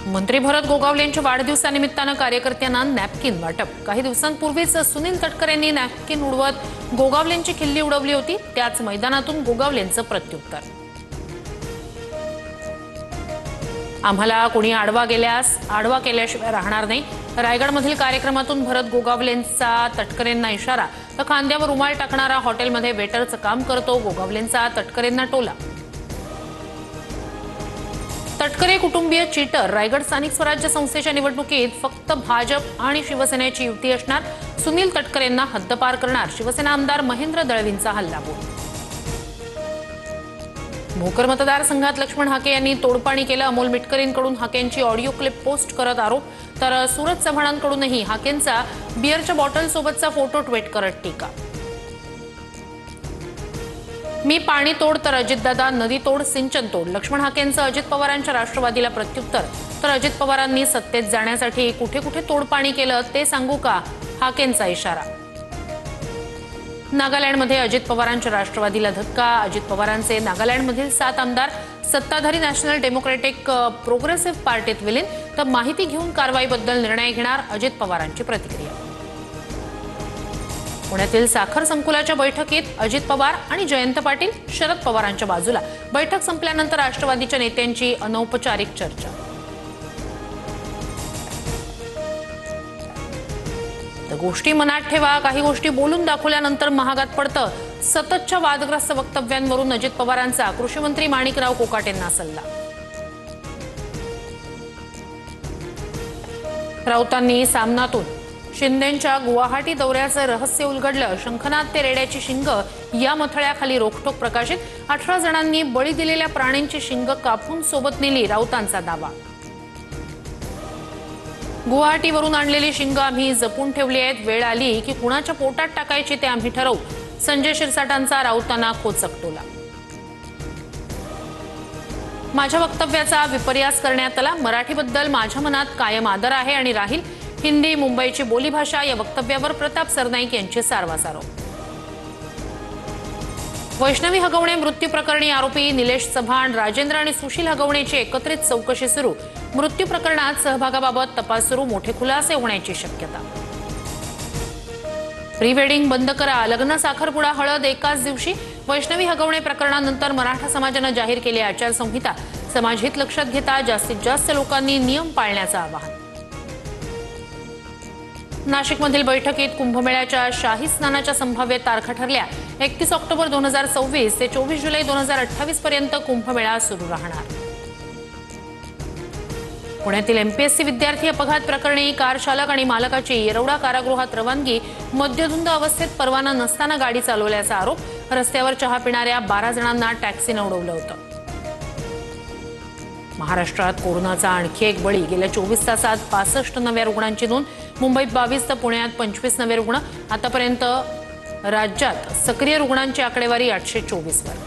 मंत्री भरत गोगावलेंच्या वाढदिवसानिमित्तानं कार्यकर्त्यांना नॅपकिन वाटप। काही दिवसांपूर्वीच सुनील तटकरेंनी नॅपकिन उडवत गोगावलेंची खिल्ली उडवली होती। त्याच मैदानातून गोगावलेंचं प्रत्युत्तर। आम्हाला कोणी आडवा केल्याशिवाय राहणार नाही। रायगडमधील कार्यक्रमातून भरत गोगावलेंचा तटकरेंना इशारा। तर खांद्यावर रुमाल टाकणारा हॉटेलमध्ये वेटरचं काम करतो गोगावलेंचा तटकरेंना टोला। तटकरे कुटुंबीय चीटर। रायगड स्थानिक स्वराज्य संस्थेच्या निवडणुकीत फक्त भाजप आणि शिवसेनेची युती असणार। सुनील तटकरेंना हद्दपार करणार शिवसेना आमदार महेंद्र दळवींचा हल्लाबोल। भोकर मतदारसंघात लक्ष्मण हाके यांनी तोडपाणी केलं। अमोल मिटकरींकडून हाकेंची ऑडिओ क्लिप पोस्ट करत आरोप। तर सुरत चव्हाणांकडूनही हाकेंचा बिअरच्या बॉटल सोबतचा फोटो ट्विट करत टीका। मी पाणी तोड तर अजितदादा नदी तोड सिंचन तोड। लक्ष्मण हाकेंचं अजित पवारांच्या राष्ट्रवादीला प्रत्युत्तर। तर अजित पवारांनी सत्तेत जाण्यासाठी कुठे कुठे तोडपाणी केलं ते सांगू का, हाकेंचा इशारा। नागालँडमध्ये अजित पवारांच्या राष्ट्रवादीला धक्का। अजित पवारांचे नागालँडमधील 7 आमदार सत्ताधारी नॅशनल डेमोक्रॅटिक प्रोग्रेसिव्ह पार्टीत विलीन। तर माहिती घेऊन कारवाईबद्दल निर्णय घेणार अजित पवारांची प्रतिक्रिया। पुण्यातील साखर संकुलाच्या बैठकीत अजित पवार आणि जयंत पाटील शरद पवारांच्या बाजूला। बैठक संपल्यानंतर राष्ट्रवादीच्या नेत्यांची अनौपचारिक चर्चा। तर गोष्टी मनात ठेवा, काही गोष्टी बोलून दाखवल्यानंतर महागात पडतं। सततच्या वादग्रस्त वक्तव्यांवरून अजित पवारांचा कृषी माणिकराव कोकाटेंना सल्ला। राऊतांनी सामनातून शिंदेंच्या गुवाहाटी दौऱ्याचं रहस्य उलगडलं। शंखनाद ते रेड्याची शिंग या मथळ्याखाली रोखठोक प्रकाशित। 18 जणांनी बळी दिलेल्या प्राण्यांची शिंग कापून सोबत नेली, राऊतांचा दावा। गुवाहाटीवरून आणलेली शिंग आम्ही जपून ठेवली आहेत। वेळ आली की कुणाच्या पोटात टाकायची ते आम्ही ठरवू। संजय शिरसाटांचा राऊतांना खोचक टोला। माझ्या वक्तव्याचा विपर्यास करण्यात आला। मराठीबद्दल माझ्या मनात कायम आदर आहे आणि राहील। हिंदी मुंबईची बोलीभाषा या वक्तव्यावर प्रताप सरनाईक यांचे सारवासारो। वैष्णवी हगवणे मृत्यू प्रकरणी आरोपी निलेश चव्हाण, राजेंद्र आणि सुशील हगवणेची एकत्रित चौकशी सुरू। मृत्यू प्रकरणात सहभागाबाबत तपास सुरू। मोठे खुलासे होण्याची शक्यता। प्री वेडिंग बंद करा, लग्न साखरपुडा हळद एकाच दिवशी। वैष्णवी हगवणे प्रकरणानंतर मराठा समाजाने जाहीर केली आचारसंहिता। समाजहित लक्षात घेता जास्तीत जास्त लोकांनी नियम पाळण्याचं आवाहन। नाशिकमधील बैठकीत कुंभमेळ्याच्या शाही स्नानाच्या संभाव्य तारखा ठरल्या। 31 ऑक्टोबर 2024 ते 24 जुलै 2028 पर्यंत कुंभमेळा सुरू राहणार। पुण्यातील एमपीएससी विद्यार्थी अपघात प्रकरणी कार चालक आणि मालकाची येरवडा कारागृहात रवानगी। मद्यधुंद अवस्थेत परवाना नसताना गाडी चालवल्याचा आरोप। रस्त्यावर चहा पिणाऱ्या 12 जणांना टॅक्सीने उडवलं होतं। महाराष्ट्रात कोरोनाचा आणखी एक बळी। गेल्या 24 तासात 65 नव्या रुग्णांची नोंद। मुंबईत 22 तर पुण्यात 25 नवे रुग्ण। आतापर्यंत राज्यात सक्रिय रुग्णांची आकडेवारी 824 वर।